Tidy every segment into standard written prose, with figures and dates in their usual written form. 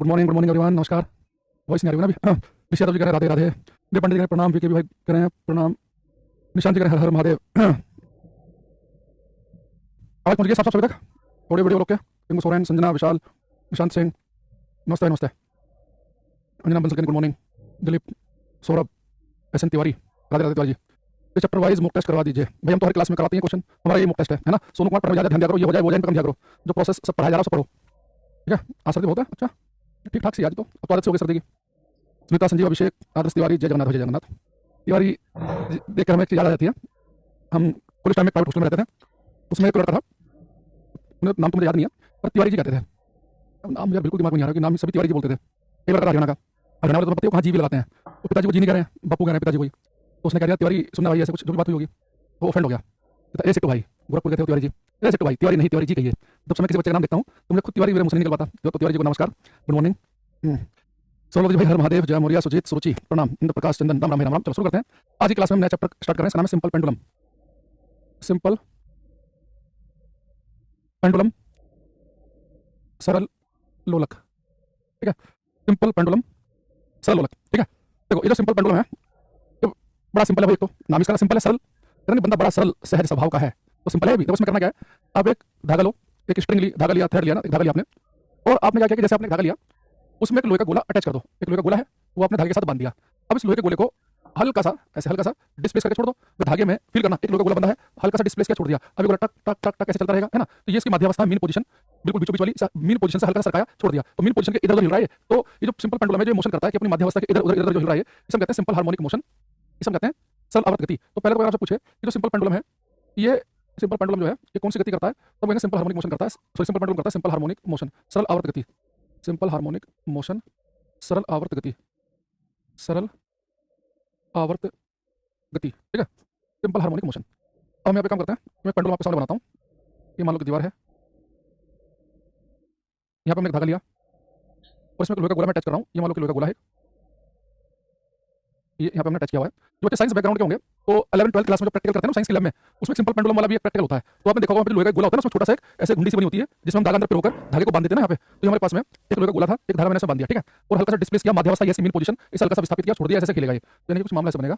Good morning everyone. नमस्कार। Voice नहीं आ रही है ना अभी? ऋषि यादव जी कह रहे हैं राधे राधे। देव पंडित जी कह रहे हैं प्रणाम। वीके भाई कह रहे हैं प्रणाम। निशांत जी कह रहे हैं हर हर महादेव। आवाज पहुंच गई साफ साफ सभी तक? थोड़ी वीडियो लोग के टिंकू सोरेन, संजना, विशाल, निशांत सिंह, नमस्ते नमस्ते। Anjana Bansal, good morning. Dilip, Saurabh, S N Tiwari, Radhe Radhe Tiwari ji. ये चैप्टर वाइज मॉक टेस्ट करवा दीजिए भाई। हम तो हर क्लास में कराते हैं क्वेश्चन, हमारा ये मॉक टेस्ट है ना। सोनू कुमार पढ़ने ज़्यादा ध्यान दिया करो, ये हो जाए वो जाए, इन पर कम दिया करो। जो प्रोसेस सब पढ़ाया जा रहा है सब पढ़ो, ठीक है। आंसर भी बहुत है अच्छा, ठीक ठाक सी आज तो। अब तो आदत से हो गई सर्दी की। सुनीता, संजीव, अभिषेक, आदर्श तिवारी, जय जगन्नाथ, जय जगन्नाथ तिवारी। देखकर हमें एक चीज़ याद आ जाती है। हम कॉलेज टाइम में प्राइवेट हॉस्टल में रहते थे। उसमें एक लड़का था, उन्हें नाम तो मुझे याद नहीं है, पर तिवारी जी कहते थे। अब नाम मुझे बिल्कुल दिमाग में नहीं आ रहा कि नाम सभी तिवारी जी बोलते थे। एक लड़का था हरियाणा का। हरियाणा वाले तो पता है कहाँ जी भी लगाते हैं, तो पिताजी को जी नहीं कह रहे हैं, बापू कह रहे हैं पिताजी को ही। तो उसने कह दिया तिवारी सुनना भाई, ऐसे कुछ जो भी बात हुई होगी, तो ऑफेंड हो गया। कहता ए सिट्टू भाई, गोरखपुर कहते हो तिवारी जी, ए सिट्टू भाई, तिवारी नहीं तिवारी जी कहिए। जब समय किसी बच्चे का नाम देखता हूँ तो मुझे खुद तिवारी मेरे मुंह से नहीं निकल पाता। तो तिवारी जी को नमस्कार, गुड मॉर्निंग। सोलह जी भाई, हर महादेव, जय मौर्या, सुजीत, सुरुचि, प्रणाम, इंद्र प्रकाश, चंदन, राम राम राम राम। चलो शुरू करते हैं। आज की क्लास में हम नया चैप्टर स्टार्ट कर रहे हैं। इसका नाम है सिंपल पेंडुलम। सिंपल पेंडुलम, सरल लोलक, ठीक है। सिंपल पेंडुलम, सरल लोलक, ठीक है। देखो ये जो सिंपल पेंडुलम है, ये बड़ा सिंपल है भाई। एक तो नाम इसका सिंपल है, सरल यानी बंदा बड़ा सरल सहज स्वभाव का है, तो सिंपल है भी। तो उसमें करना क्या है, आप एक धागा लो, एक स्ट्रिंग ली, धागा लिया, थ्रेड लिया ना, एक धागा लिया आपने, और आपने क्या किया कि जैसे आपने धागा लिया उसमें एक लोहे का गोला अटैच कर दो। एक लोहे का गोला है, वो आपने धागे के साथ बांध दिया। अब इस लोहे के गोले को हल्का सा ऐसे हल्का सा डिस्प्लेस करके छोड़ दो। तो धागे में फील करना, एक लोहे का गोला बंधा है, हल्का सा डिस्प्लेस किया, छोड़ दिया। अभी गोला टक टक टक टक ऐसे चलता रहेगा, है ना। तो ये इसकी मध्यावस्था, मीन पोजीशन, बिल्कुल बीचों बीच वाली मीन पोजीशन से हल्का सा सरकाया, छोड़ दिया। तो मीन पोजीशन के इधर उधर हिल रहा है। तो ये जो सिंपल पेंडुलम है, जो मोशन करता है कि अपनी मध्यावस्था के इधर उधर जो हिल रहा है, इसे हम कहते हैं सिंपल हार्मोनिक मोशन, इसे हम कहते हैं सरल आवर्त गति। तो पहले तो आपसे पूछे ये जो सिंपल पेंडुलम है, ये सिंपल पेंडुलम जो है ये कौन सी गति करता है, तो मैंने सिंपल हार्मोनिक मोशन करता है। सॉरी, सिंपल पेंडुलम करता है सिंपल हार्मोनिक मोशन, सरल आवर्त गति। सिंपल हार्मोनिक मोशन, सरल आवर्त गति, सरल आवर्त गति, ठीक है। Simple harmonic motion. अब हम यहाँ पे काम करते हैं, मैं पेंडुलम आपके सामने बनाता हूँ। ये मान लो कि दीवार है, यहाँ पे हमने एक धागा लिया और इसमें लोहे का गोला मैं टच कर रहा हूँ। ये मान लो कि लोहे का गोला है, ये यहाँ पे हमने टच किया हुआ है। जो बच्चे साइंस बैकग्राउंड के होंगे तो 11 12 क्लास में जो प्रैक्टिकल करते हैं ना साइंस की लैब में, उसमें सिंपल पेंडुलम वाला भी एक प्रैक्टिकल होता है। तो आपने देखा होगा लोहे का गोला होता है ना, उसमें छोटा सा एक ऐसे घुंडी सी बनी होती है जिसमें हम धागा अंदर पिरोकर धागे को बांध देते हैं ना। यहाँ पे तो हमारे पास में एक लोहे का गोला था, एक धागा मैंने इसमें बांध दिया, ठीक है। और हल्का सा डिस्प्लेस किया, मध्यावस्था ये मीन पोजीशन, इस हल्का सा विस्थापित किया, छोड़ दिया, ऐसे खेलेगा ये। तो यानी कि कुछ मामला ऐसे बनेगा।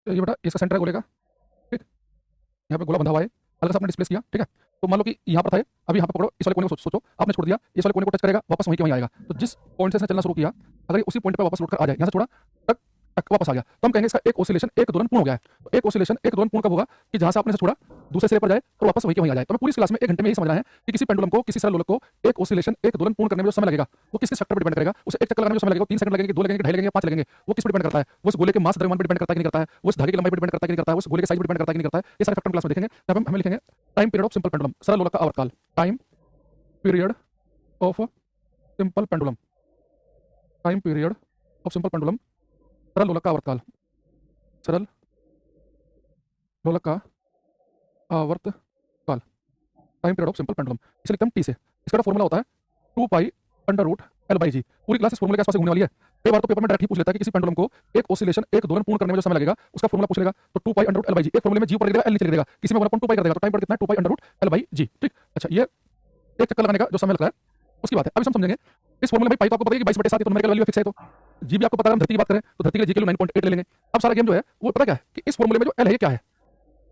तो ये बेटा इसका सेंटर है गोले का, ठीक। यहाँ पे गोला बंधा हुआ है, हल्का सा आपने डिस्प्लेस किया, ठीक है। तो मान लो कि यहाँ पर था, अब यहाँ पे पकड़ो, इस वाले कोने को सोचो, आपने छोड़ दिया, इस वाले कोने को टच करेगा, वापस वहीं के वहीं आएगा। तो जिस पॉइंट से इसने चलना शुरू किया, अगर ये उसी पॉइंट पे वापस लौट कर आ जाए, यहाँ से छोड़ा, टक टक वापस आ गया, तो हम कहेंगे इसका एक ऑसिलेशन, एक दोलन पूर्ण हो गया है। तो एक ऑसिलेशन, एक दोलन पूर्ण कब होगा कि जहाँ से आपने से छोड़ा दूसरे सिरे पर जाए और वापस वहीं के वहीं आ जाए। तो मैं पूरी इस क्लास में 1 घंटे में यही समझना है कि किसी पेंडुलम को, किसी सरल लोलक को एक ऑसिलेशन, एक दोलन पूर्ण करने में जो समय लगेगा वो किसके सेक्टर पर डिपेंड करेगा। उसे एक चक्कर लगाने में समय लगेगा, 3 सेकंड लगेंगे, 2 लगेंगे, 2.5 लगेंगे, 5 लगेंगे, वो किस पर डिपेंड करता है। वो उस गोले के मास द्रव्यमान पर डिपेंड करता है कि नहीं करता है, वो उस धागे की लंबाई पर डिपेंड करता है कि नहीं करता है, उस गोले के साइज पर डिपेंड करता है कि नहीं करता है। ये सारे फैक्टर क्लास में देखेंगे। तब हम हमें लिखेंगे time period of simple pendulum, सरल लोलक का आवर्तकाल। Time period of simple pendulum, time period of simple pendulum, सरल लोलक का आवर्तकाल, सरल लोलक का आवर्तकाल, time period of simple pendulum. इसे लिखते हैं टी से। इसका फॉर्मूला होता है 2 pi under root L by G. पूरी क्लास इस फॉर्मूले के आसपास घूमने वाली है। कई बार तो पेपर में डायरेक्ट ही पूछ लेता है कि किसी पेंडुलम को एक ऑसिलेशन, एक दोलन पूर्ण करने में जो समय लगेगा उसका फॉर्मूला पूछ लेगा। तो 2 pi under root L by G, एक फॉर्मूले में जी ऊपर लिख देगा, एल नीचे लिख देगा, किसी में 1/2 पाई कर देगा। तो टाइम पीरियड कितना है, 2 pi under root L by G, ठीक। अच्छा, ये एक चक्कर लगाने का जो समय लगता है उसकी बात है। अब हम समझेंगे इस फॉर्मूले में पाई तो आपको पता है कि 22/7 है, तो न्यूमेरिकल वैल्यू फिक्स है। तो जी भी आपको पता है, हम धरती की बात करें तो धरती के जी के लिए 9.8 ले लेंगे। अब सारा गेम जो है वो पता क्या है कि इस फॉर्मूले में जो एल है क्या है।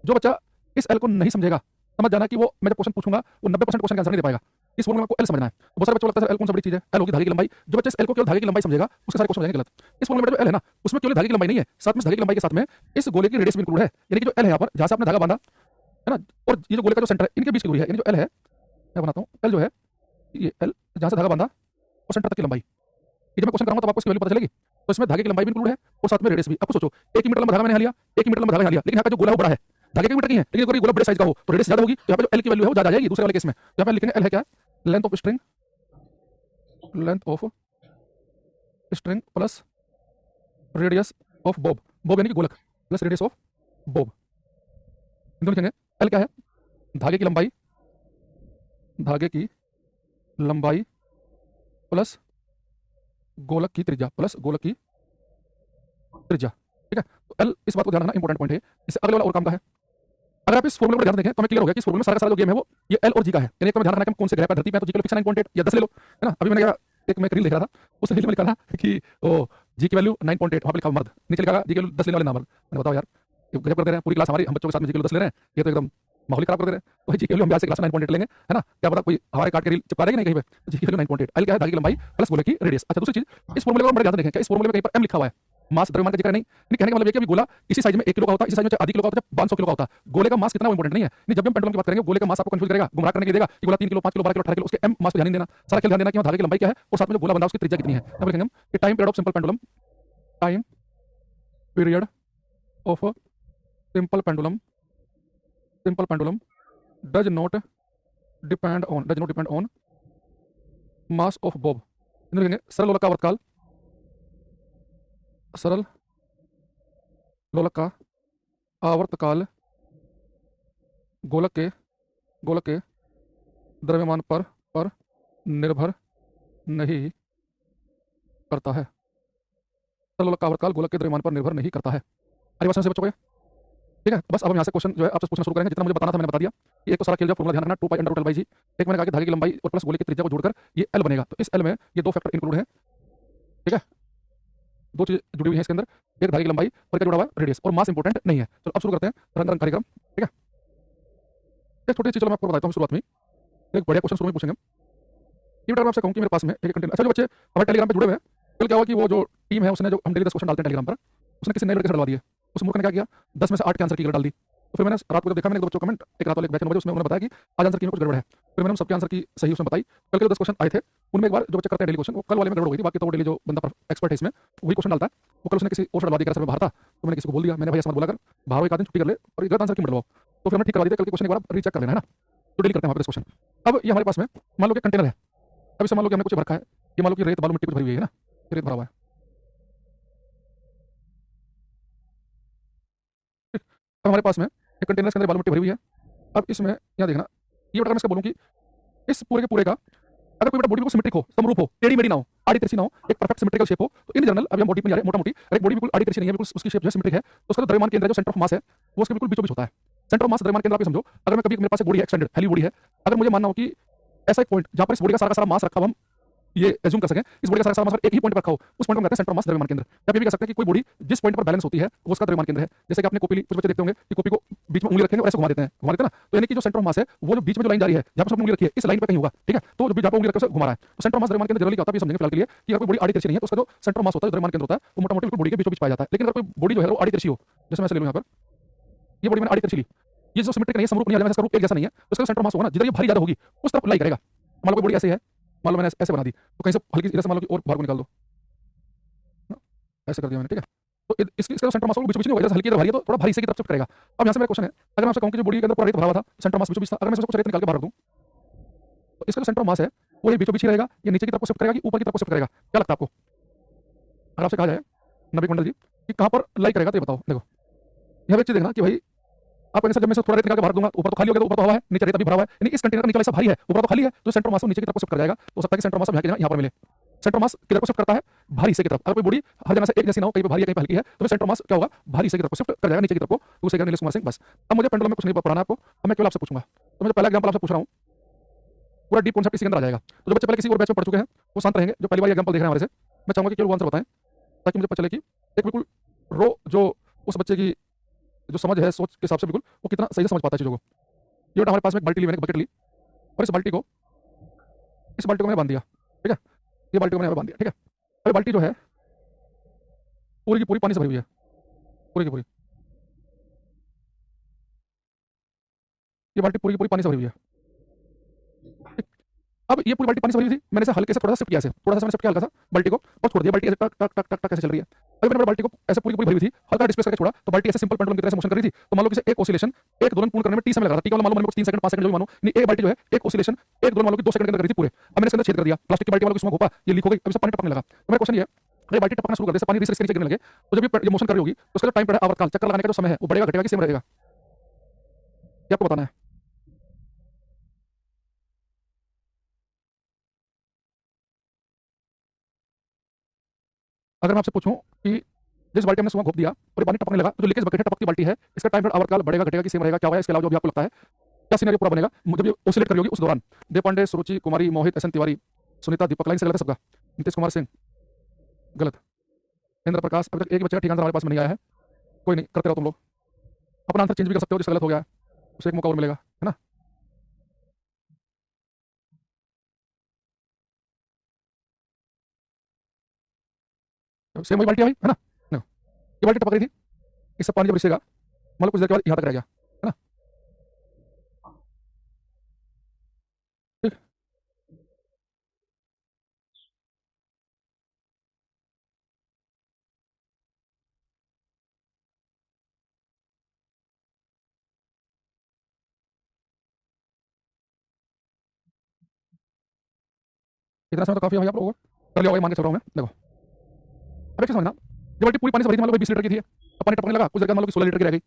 जो बच्चा इस एल को नहीं समझेगा, समझ जाना कि वो मैं जब क्वेश्चन पूछूंगा वो 90% क्वेश्चन का आंसर नहीं दे पाएगा। इस फॉर्मूले में आपको एल समझना है। तो बहुत सारे बच्चों को लगता है एल कौन सा बड़ी चीज है, एल होगी धागे की लंबाई। जो बच्चा इस एल को केवल धागे की लंबाई समझेगा उसके सारे क्वेश्चन हो जाएंगे गलत। इस फॉर्मूले में जो एल है ना, उसमें केवल धागे की लंबाई नहीं है, साथ में धागे की लंबाई के साथ में इस गोले की रेडियस भी इंक्लूड है। यानी कि जो एल है यहाँ पर, जहां से आपने धागा बांधा है ना, और ये जो गोले का जो सेंटर है, इनके बीच की दूरी है। यानी जो एल है, मैं बनाता हूँ, एल जो है ये एल, जहां से धागा बांधा और सेंटर तक की लंबाई। ये जब मैं क्वेश्चन करूंगा तब आपको इसकी वैल्यू पता चलेगी। तो इसमें धागे की लंबाई भी इंक्लूड है और साथ में रेडियस भी। आपको सोचो 1 मीटर लंबा धागा मैंने यहाँ लिया, 1 मीटर लंबा धागा यहाँ लिया, लेकिन यहाँ का जो गोला वो बड़ा है, धागे के मीटर की है, लेकिन अगर ये गोला बड़े साइज का हो तो रेडियस ज्यादा होगी। तो यहाँ पे जो एल की वैल्यू है वो ज्यादा आ जाएगी दूसरे वाले केस में। यहाँ पे लिखेंगे एल है क्या, length of string, length of string plus radius of Bob, Bob यानी कि गोलक, प्लस रेडियस ऑफ बॉब। इनको लिखेंगे एल क्या है, धागे की लंबाई, धागे की लंबाई प्लस गोलक की त्रिज्या, प्लस गोलक की त्रिज्या, ठीक है। तो एल, इस बात को ध्यान रखना इंपॉर्टेंट पॉइंट है, इससे अगले वाला और काम का है। अगर आप इस फॉर्मूले को ध्यान देखें तो हमें क्लियर हो गया कि इस फॉर्मूले में सारा का सारा जो गेम है वो ये एल और जी का है, यानी एक तो ध्यान रखना कि हम कौन से ग्राफ पर धरती पे हैं, तो जी के लिए फिक्स 9.8 या 10 ले लो, है ना। अभी मैंने क्या एक मैं रील देख रहा था, उस रील में लिखा था कि ओ जी की वैल्यू 9.8, वहां पे लिखा मर्द, नीचे लिखा जी की वैल्यू 10 लेने वाले ना मर्द। मैंने बताओ यार, ये गजब कर दे रहे हैं, पूरी क्लास हमारी हम बच्चों के साथ में जी की वैल्यू 10 ले रहे हैं, ये तो एकदम माहौल खराब कर दे रहे हैं। तो जी की वैल्यू हम आज से क्लास में 9.8 लेंगे, है ना, क्या पता कोई हमारे काट के रील चिपका देगा नहीं कहीं पे। जी की वैल्यू 9.8, एल क्या है, धागे की लंबाई प्लस गोले की रेडियस। अच्छा दूसरी चीज, इस फॉर्मूले को हम बड़े ध्यान से देखें, क्या इस फॉर्मूले में कहीं पर एम लिखा हुआ है, मास द्रव्यमान का जिक्र नहीं, कहने का मतलब ये कि अभी गोला इसी साइज में 1 किलो का होता है, इसी साइज में आधी किलो का होता है, 500 किलो का होता है, गोले का मास कितना वो इंपॉर्टेंट नहीं है। नहीं, जब भी हम पेंडुलम की बात करेंगे गोले का मास आपको कंफ्यूज करेगा, गुमराह करने के लिए देगा कि गोला 3 किलो 5 किलो 12 किलो 18 किलो, उसके एम मास पे ध्यान नहीं देना, सारा खेल ध्यान देना कि धागे की लंबाई क्या है और साथ में जो गोला बंधा उसकी त्रिज्या कितनी है। अब लिखेंगे हम कि time period of simple pendulum, time period of simple pendulum, simple pendulum does not depend on mass of Bob. लिखेंगे सरल लोलक का आवर्तकाल, सरल लोलक का आवर्तकाल गोलक के द्रव्यमान पर निर्भर नहीं करता है। सरल लोलक का आवर्तकाल गोलक के द्रव्यमान पर निर्भर नहीं करता है। अरे बस से बच्चों को, ठीक है, बस अब हम यहाँ से क्वेश्चन जो है आपसे पूछना शुरू करेंगे। जितना मुझे बताना था मैंने बता दिया कि एक तो सारा खेल जो फॉर्मूला ध्यान रखना 2 pi under root L by G, एक मैंने कहा कि धागे की लंबाई और प्लस गोले की त्रिज्या को जोड़कर ये एल बनेगा, तो इस एल में ये दो फैक्टर इंक्लूड है, ठीक है, दो चीज जुड़ी हुई है इसके अंदर, एक धागे की लंबाई और क्या जुड़ा हुआ है, रेडियस, और मास इंपॉर्टेंट नहीं है। चलो अब शुरू करते हैं रंग रंग कार्यक्रम, ठीक है। एक छोटी चीज चलो मैं आपको बताता हूँ शुरुआत में, एक बढ़िया क्वेश्चन शुरू में पूछेंगे। ये बेटा मैं आपसे कहूँ कि मेरे पास में एक कंटेनर, अच्छा जो बच्चे हमारे टेलीग्राम पे जुड़े हुए हैं, कल क्या हुआ कि वो जो टीम है उसने जो हम डेली 10 क्वेश्चन डालते हैं टेलीग्राम पर, उसने किसी नए लड़के से डलवा दिए, उस मूर्ख ने क्या किया 10 में से 8 के आंसर की डाल दी। तो फिर मैंने रात को जब देखा, मैंने 2 बच्चों को कमेंट, एक रात वाले एक बैच 9 बजे, उसमें उन्होंने बताया कि आज आंसर की में कुछ गड़बड़ है। फिर मैंने सबके आंसर की सही उसमें बताई। कल के जो 10 क्वेश्चन आए थे उनमें एक बार जो बच्चे करते हैं डेली क्वेश्चन, वो कल वाले में गड़बड़ हो गई थी, बाकी तो वो डेली जो बंदा एक्सपर्ट है इसमें वही क्वेश्चन डालता है, वो कल उसने किसी और से डलवा दिया, सर मैं बाहर था, तो मैंने किसी को बोल दिया, मैंने भाई ऐसा मत बोला कर, बाहर एक आदमी छुट्टी कर ले और गलत आंसर क्यों डलवाओ। तो फिर हमने ठीक करवा दिया, कल के क्वेश्चन एक बार रीचेक कर लेना, है ना। तो डेली करते हैं वहाँ पे क्वेश्चन। अब ये हमारे पास में मान लो कि कंटेनर है, अब इसे मान लो कि हमने कुछ भर रखा है, ये मान लो कि रेत बालू मिट्टी कुछ भरी हुई है ना, रेत भरा हुआ है, अब हमारे पास में एक कंटेनर के अंदर बालू मिट्टी भरी हुई है। अब इसमें यहाँ देखना, ये बेटा मैं इसका बोलूँ कि इस पूरे के पूरे का अगर कोई बेटा बॉडी बिल्कुल सिमेट्रिक हो, समरूप हो, टेढ़ी मेढ़ी ना हो, आड़ी तिरछी ना हो, एक परफेक्ट सिमेट्रिकल शेप हो, तो इन जनरल अभी हम बॉडी पे जा रहे हैं मोटा मोटी, अगर एक बॉडी बिल्कुल आड़ी तिरछी नहीं है, बिल्कुल उसकी शेप जो है सिमेट्रिक है, तो उसका जो द्रव्यमान केंद्र है, जो सेंटर ऑफ मास है, वो उसके बिल्कुल बीचों बीच होता है। सेंटर ऑफ मास द्रव्यमान केंद्र आप ये समझो, अगर मैं कभी मेरे पास एक बॉडी है, एक्सटेंडेड फैली बॉडी है, अगर मुझे मानना हो कि ऐसा एक पॉइंट जहां पर इस बॉडी का सारा मास रखा हुआ, हम ये एज्यूम कर सकें इस बॉडी का सारा मास एक ही पॉइंट पर रखा हो, उस पॉइंट को कहते हैं सेंटर ऑफ मास द्रव्यमान केंद्र। आप ये भी कह सकते हैं कि कोई बॉडी जिस पॉइंट पर बैलेंस होती है वो उसका द्रव्यमान केंद्र है। जैसे कि आपने कॉपी ली, कुछ बच्चे देखते होंगे कि कॉपी को बीच में उंगली रखेंगे और ऐसे घुमा देते हैं, घुमा देते हैं ना, तो यानी कि जो सेंटर ऑफ मास है वो जो बीच में जो लाइन जा रही है, जहां पर उंगली रखी है, इस लाइन पर कहीं होगा, ठीक है। तो जब जहां पर उंगली रखकर घुमा रहा है, तो सेंटर ऑफ मास द्रव्यमान केंद्र जनरली क्या होता है, ये समझेंगे फिलहाल के लिए कि अगर कोई बॉडी आड़ी तिरछी नहीं है तो उसका जो सेंटर ऑफ मास होता है, द्रव्यमान केंद्र होता है, वो मोटा मोटी बिल्कुल बॉडी के बीचों बीच पाया जाता है। लेकिन अगर कोई बॉडी जो है वो आड़ी तिरछी हो, जैसे मैं ऐसे ले लूं यहाँ पर, ये बॉडी मैंने आड़ी तिरछी ली, ये जो सिमेट्रिक नहीं है, समरूप नहीं है, इसका रूप एक जैसा नहीं है, तो उसका सेंटर मास होगा ना, जिधर ये भारी ज्यादा होगी उस तरफ लाई करेगा। मान लो कोई बॉडी ऐसे है, मान लो मैंने ऐसे बना दी, तो कहीं से हल्की इधर से मान लो कि और भार को निकाल दो, ऐसे कर दिया मैंने, ठीक है। तो इसका सेंटर मास बीच बीच नहीं होगा, जैसे हल्की इधर भारी है तो थोड़ा भारी से की तरफ शिफ्ट करेगा। अब यहाँ से मेरा क्वेश्चन है, अगर मैं आपसे कहूँ कि जो बॉडी के अंदर पूरा रेत भरा हुआ था, सेंटर मास बीच बीच था, अगर मैं इसको कुछ रेत निकाल के बाहर रख दूँ, तो इसका जो सेंटर मास है वो ये बीचों बीच ही रहेगा, ये नीचे की तरफ को शिफ्ट करेगा कि ऊपर की तरफ को शिफ्ट करेगा, क्या लगता है आपको? अगर आपसे कहा जाए नबी मंडल जी कि कहाँ पर लाई करेगा, तो ये बताओ। देखो यहाँ पे एक चीज देखना कि भाई आप जब मैं थोड़ा रेत निकाल के बाहर दूंगा, ऊपर तो खाली हो गया, तो ऊपर तो हवा है, नीचे रेत अभी भरा हुआ है, यानी इस कंटेनर का नीचे वाला हिस्सा भारी है, ऊपर तो खाली है, तो सेंटर मास नीचे की तरफ शिफ्ट कर जाएगा। तो हो सकता है कि सेंटर मास यहाँ पर मिले, सेंटर मास किधर को शिफ्ट करता है, भारी हिस्से की तरफ। अगर कोई बॉडी हर जगह से एक जैसी ना हो, कहीं पे भारी है कहीं पे हल्की है, तो सेंटर मास क्या होगा, भारी हिस्से की तरफ शिफ्ट कर जाएगा, नीचे की तरफ को। दूसरे ज्ञान नीलेश कुमार सिंह। बस अब मुझे पेंडुलम में कुछ नहीं पढ़ाना आपको, अब मैं केवल आपसे पूछूंगा। तो मैं पहला एग्जांपल आपसे पूछ रहा हूँ, पूरा डीप कॉन्सेप्ट इसी के अंदर आ जाएगा। तो जो बच्चे पहले किसी और बैच में पढ़ चुके हैं वो शांत रहेंगे, जो पहली बार एग्जांपल देख रहे हैं हमारे से, मैं चाहूंगा कि केवल आंसर बताएं, ताकि मुझे पता चले कि एक बिल्कुल रो जो उस बच्चे की जो समझ है, सोच के हिसाब से बिल्कुल वो कितना सही से समझ पाता है चीज़ों को। ये बेटा हमारे पास में एक बाल्टी ली, मैंने एक बकेट ली, और इस बाल्टी को मैंने बांध दिया, ठीक है, ये बाल्टी को मैंने यहाँ पे बांध दिया, ठीक है। अब बाल्टी जो है पूरी की पूरी पानी से भरी हुई है, पूरी की पूरी, ये बाल्टी पूरी की पूरी पानी से भरी हुई है। अब ये पूरी बाल्टी पानी से भरी हुई थी, मैंने इसे हल्के से थोड़ा सा शिफ्ट किया, थोड़ा सा मैंने शिफ्ट किया हल्का सा बाल्टी को, और छोड़ दिया। बाल्टी ऐसे टक टक टक टक टक ऐसे चल रही है। अगर मैंने बाल्टी को ऐसे पूरी की पूरी भरी हुई थी, हल्का डिस्प्लेस करके छोड़ा, तो बाल्टी ऐसे सिंपल पेंडुलम की तरह से मोशन कर रही थी। तो मान लो कि एक ऑसिलेशन, एक दोलन पूर्ण करने में टी समय लग रहा था, टी का मान लो मैंने 3 सेकंड 5 सेकंड जो भी मानो, नहीं एक बाल्टी जो है एक ऑसिलेशन एक दोलन मान लो कि 2 सेकंड के अंदर कर रही थी पूरे। अब मैंने इसके अंदर छेद कर दिया, प्लास्टिक की बाल्टी वालों की इसमें घोपा, ये लीक हो गई, अब इससे पानी टपकने लगा। तो मेरा क्वेश्चन ये है, अगर बाल्टी टपकना शुरू कर दे, पानी रिसर्च के नीचे गिरने लगे, तो जब ये मोशन कर रही होगी तो उसका जो टाइम पीरियड आवर्तकाल चक्कर लगाने का जो समय है वो बढ़ेगा घटेगा कि सेम रहेगा, ये आपको बताना है। अगर मैं आपसे पूछूं कि जिस बाल्टी हमने सुबह घोप दिया और ये पानी टपकने लगा, तो जो लीकेज बकेट है, टपकती बाल्टी है, इसका टाइम पीरियड आवर काल बढ़ेगा घटेगा कि सेम रहेगा, क्या होगा इसके अलावा जो भी आपको लगता है क्या सिनेरियो पूरा बनेगा जब ये ओसिलेट कर रही होगी उस दौरान। देव पांडे, सुरुचि कुमारी, मोहित, एस एन तिवारी, सुनीता, दीपक, लाइन से गलत है सबका। नीतीश कुमार सिंह गलत। इंद्र प्रकाश, अभी तक एक बच्चे का ठीक आंसर हमारे पास में नहीं आया है। कोई नहीं, करते रहो तुम लोग, अपना आंसर चेंज भी कर सकते हो, जिसका गलत हो गया है उसे एक मौका और मिलेगा, है ना। सेम वही बाल्टी है भाई, है ना। देखो, ये बाल्टी टपक रही थी, इससे पानी जब रिसेगा मान लो कुछ देर के बाद यहाँ तक रह गया, है ना। ठीक, इतना समय तो काफी है भाई आप लोगों को, कर लिया होगा, ये मान के चल रहा हूँ मैं। देखो अब एक चीज समझना, ये बाल्टी पूरी पानी से भरी थी, मान लो 20 लीटर की थी, अब पानी टपकने लगा, कुछ देर के बाद मान लो कि 16 लीटर की रह गई।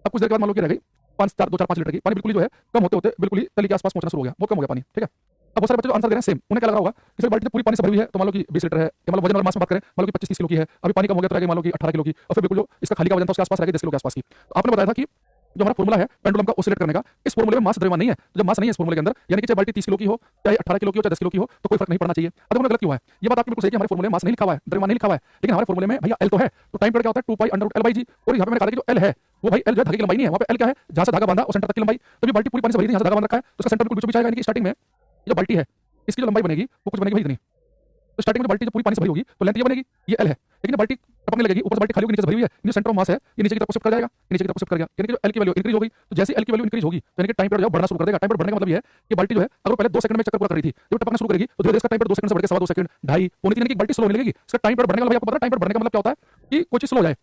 अब कुछ देर के बाद मान लो कि रह गई 5 4 2 4 5 लीटर की, पानी बिल्कुल ही जो है कम होते होते बिल्कुल ही तली के आसपास पहुंचना शुरू हो गया, बहुत कम हो गया पानी, ठीक है। अब बहुत सारे बच्चे जो आंसर दे रहे हैं सेम, उन्हें क्या लग रहा होगा कि सर बाल्टी तो पूरी पानी से भरी हुई है, तो मान लो कि 20 लीटर है, या मान लो वजन वाला मास में बात करें, मान लो कि 25 30 किलो की है, अभी पानी कम हो गया तो रह गई मान लो कि 18 किलो की, और फिर बिल्कुल जो इसका खाली का वजन था उसके आसपास रह गई 10 किलो के आसपास की। तो आपने बताया था कि जो हमारा फॉर्मूला है पेंडुलम का ओसिलेट करने का, इस फॉर्मूले में मास द्रव्यमान नहीं है, तो जब मास नहीं है इस फॉर्मूले के अंदर, यानी कि चाहे बाल्टी 30 किलो की हो, चाहे 18 किलो की हो, चाहे 10 किलो की हो, तो कोई फर्क नहीं पड़ना चाहिए। अब हमने गलत क्यों है, ये बात आपकी बिल्कुल सही है कि हमारे फॉर्मूले में मास नहीं लिखा हुआ है, द्रव्यमान नहीं लिखा हुआ है, लेकिन हमारे फॉर्मूले में भैया एल तो है, तो टाइम पीरियड क्या होता है 2 pi under root L by G, और यहाँ पे मैंने कहा था कि जो एल है वो भाई एल जो है धागे की लंबाई नहीं है, वहाँ पे एल क्या है, जहाँ से धागा बांधा और सेंटर तक की लंबाई। तो ये बाल्टी पूरी पानी से भरी थी, यहाँ से धागा बांध रखा है, तो इसका सेंटर बिल्कुल बीचों बीच आएगा, यानी कि स्टार्टिंग में ये जो बाल्टी है इसकी जो लंबाई बनेगी वो कुछ बनेगी भाई इतनी। तो स्टार्टिंग में बाल्टी जो पूरी पानी से भरी होगी तो लेंथ ये बनेगी, ये एल है, लेकिन जब बाल्टी टपकने लगेगी ऊपर से बाल्टी खाली होगी, नीचे से भरी हुई है, ये सेंटर ऑफ मास है ये नीचे की तरफ शिफ्ट कर जाएगा, ये नीचे की तरफ शिफ्ट कर गया, यानी कि जो एल की वैल्यू इंक्रीज हो गई, तो जैसे एल की वैल्यू इंक्रीज होगी तो यानी कि टाइम पीरियड जो बढ़ना शुरू कर देगा। टाइम पीरियड बढ़ने का मतलब ये है कि बाल्टी जो है अगर पहले 2 सेकंड में चक्कर पूरा कर रही थी, जब टपकना शुरू करेगी तो धीरे धीरे इसका टाइम पीरियड 2 सेकंड से बढ़ के 2.25 सेकंड, ढाई, पौनी 3, यानी कि बाल्टी स्लो होने लगेगी। इसका टाइम पीरियड बढ़ने का मतलब आपको पता है, टाइम पीरियड बढ़ने का मतलब क्या होता है कि कोई चीज स्लो हो जाए।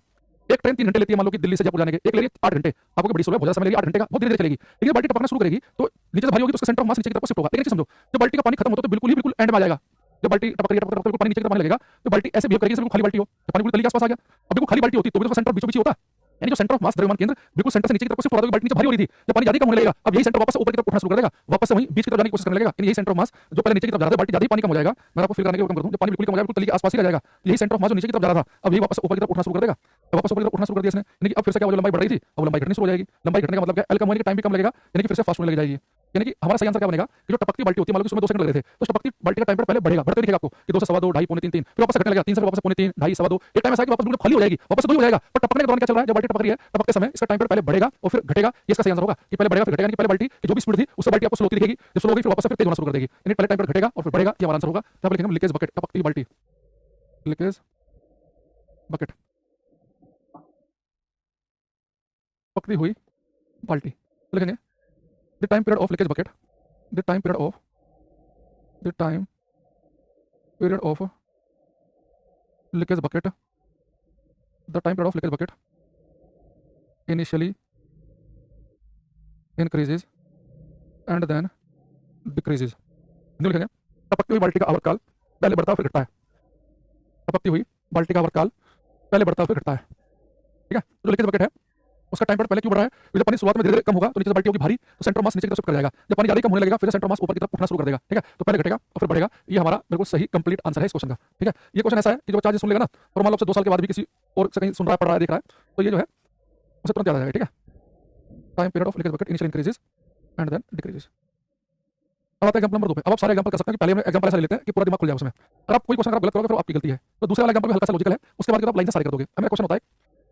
एक ट्रेन 3 घंटे लेती है मान लो कि दिल्ली से जयपुर जाने के, एक ले रही है 8 घंटे, आपको बड़ी स्लो है, बहुत ज्यादा समय लगेगी, 8 घंटे का बहुत धीरे धीरे चलेगी, लेकिन बाल्टी टपकना शुरू करेगी तो नीचे से भारी होगी तो उसका सेंटर ऑफ मास नीचे की तरफ शिफ्ट होगा। लेकिन समझो जब बाल्टी का पानी खत्म होता है तो बिल्कुल एंड में आ जाएगा, जब बाल्टी टपक रही है टपक बिल्कुल पानी नीचे की तरफ आने लगेगा, तो बाल्टी ऐसे बिहेव करेगी जैसे बिल्कुल खाली बाल्टी हो, तो पानी बिल्कुल तली के आसपास आ गया। अब बिल्कुल खाली बाल्टी होती तो भी तो सेंटर बीचों बीच होता, यानी जो सेंटर ऑफ मास द्रव्यमान केंद्र बिल्कुल सेंटर से नीचे की तरफ शिफ्ट हो रहा है, बाल्टी नीचे भारी हो रही थी, जब पानी ज्यादा कम होने लगेगा अब यही सेंटर वापस ऊपर की तरफ उठना शुरू कर देगा, वापस से वहीं बीच की तरफ जाने की कोशिश करने लगेगा, यानी यही सेंटर ऑफ मास जो पहले नीचे की तरफ जा रहा था, बाल्टी ज्यादा ही पानी कम हो जाएगा, मैं आपको फील करने के कम कर दूं, जब पानी बिल्कुल कम हो जाएगा बिल्कुल तली के आसपास ही रह जाएगा, यही सेंटर ऑफ मास जो नीचे की तरफ जा रहा था अब यही वापस ऊपर की तरफ उठना शुरू कर देगा, अब वापस ऊपर की तरफ उठना शुरू कर दिया इसने, यानी कि अब फिर से क्या वो जो लंबाई बढ़ रही थी अब लंबाई घटनी शुरू हो जाएगी। लंबाई घटने का मतलब क्या, एल कम होने के टाइम भी कम लगेगा, यानी कि फिर से फास्ट होने लग जाएगी। यानी कि हमारा सही आंसर क्या बनेगा कि जो टपकती बाल्टी होती है मान लो कि उसमें 2 सेकंड लग रहे थे, तो टपकती बाल्टी का टाइम पहले बढ़ेगा, बढ़ते दिखेगा आपको कि 2 से 2.25 ढाई, पौने 3 3, फिर वापस घटने लगेगा 3 से वापस पौने 3 ढाई 2.25, एक टाइम ऐसा है कि वापस बिल्कुल खाली हो जाएगी, वापस वही हो जाएगा। पर टपकने के दौरान क्या चल रहा है, जब बाल्टी टपक रही है टपकते समय इसका टाइम पहले बढ़ेगा और फिर घटेगा, ये इसका सही आंसर होगा कि पहले बढ़ेगा फिर घटेगा, यानी पहले बाल्टी की जो भी स्पीड थी उससे बाल्टी आपको स्लो होती दिखेगी, जब स्लो होगी फिर वापस फिर तेज होना शुरू कर देगी, यानी पहले टाइम पर घटेगा और फिर बढ़ेगा, ये हमारा आंसर होगा। यहाँ पर लिखेंगे लीकेज बकेट, टपकती बाल्टी, लीकेज बकेट, टपकती हुई बाल्टी, तो लिखेंगे the time period of leakage bucket, the time period of the time period of leakage bucket, the time period of leakage bucket initially increases and then decreases। New लिखेंगे टपकती हुई बाल्टी का आवर्तकाल पहले बढ़ता है फिर घटता है, टपकती हुई बाल्टी का आवर्तकाल पहले बढ़ता है फिर घटता है, ठीक है। जो लीकेज बकेट है उसका टाइम पहले क्यों बढ़ रहा है, क्योंकि जब पानी शुरुआत में धीरे धीरे कम होगा तो नीचे से बाल्टी होगी भारी, तो सेंटर मास नीचे की तरफ शिफ्ट कर जाएगा, जब पानी ज्यादा कम होने लगेगा फिर सेंटर मास ऊपर की तरफ उठना शुरू कर देगा, ठीक है। तो पहले घटेगा और फिर बढ़ेगा, ये हमारा बिल्कुल सही कंप्लीट आंसर है इस क्वेश्चन का, ठीक है। ये क्वेश्चन ऐसा है कि जो बच्चा सुन लेगा ना और मान लो 2 साल के बाद भी किसी और से कहीं सुन रहा है, पढ़ रहा है, देख रहा है, तो ये जो है उसे तुरंत याद आ जाएगा, ठीक है। Time period of leakage bucket initial increases and then decreases. अब आता है एग्जांपल नंबर 2 पे। अब आप सारे एग्जांपल कर सकते हैं कि पहले हम एग्जांपल ऐसा ले लेते हैं कि पूरा दिमाग खुल जाए उसमें। अगर आप कोई क्वेश्चन गलत करोगे फिर आपकी गलती है, तो दूसरे वाला एग्जांपल भी हल्का सा लॉजिकल है, उसके बाद आप लाइन से सारे कर दोगे। अब मेरा क्वेश्चन होता है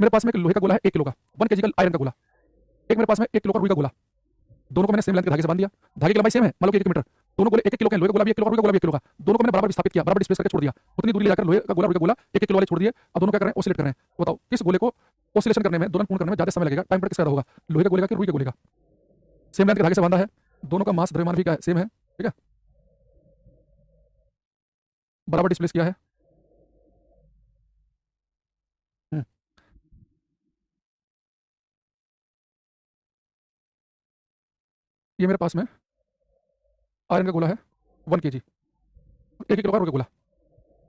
मेरे पास में एक लोहे का गोला है 1 किलो का, 1 केजी का आयरन का गोला, एक मेरे पास में 1 किलो का रुई का गोला, दोनों को मैंने सेम लेंथ के धागे से बांध दिया, धागे की लंबाई सेम है मान लो कि 1 मीटर, दोनों गोले 1 किलो के, लोहे का गोला भी 1 किलो का, रुई का गोला भी 1 किलो का, दोनों को मैंने बराबर विस्थापित किया, बराबर डिस्प्लेस करके छोड़ दिया, उतनी दूरी ले जाकर लोहे का गोला रुई का गोला 1 किलो वाले छोड़ दिए। अब दोनों क्या कर रहे हैं, ओसिलेट कर रहे हैं। बताओ किस गोले को ओसिलेशन करने में, दोलन पूर्ण करने में ज्यादा समय लगेगा, टाइम पीरियड किसका ज्यादा होगा, लोहे का गोले का कि रुई के गोले का। सेम लेंथ के धागे से बांधा है, दोनों का मास द्रव्यमान भी क्या है, सेम है, ठीक है, बराबर डिस्प्लेस किया है। ये मेरे पास में आयरन का गोला है 1 केजी, 1 किलो का रुई का गोला।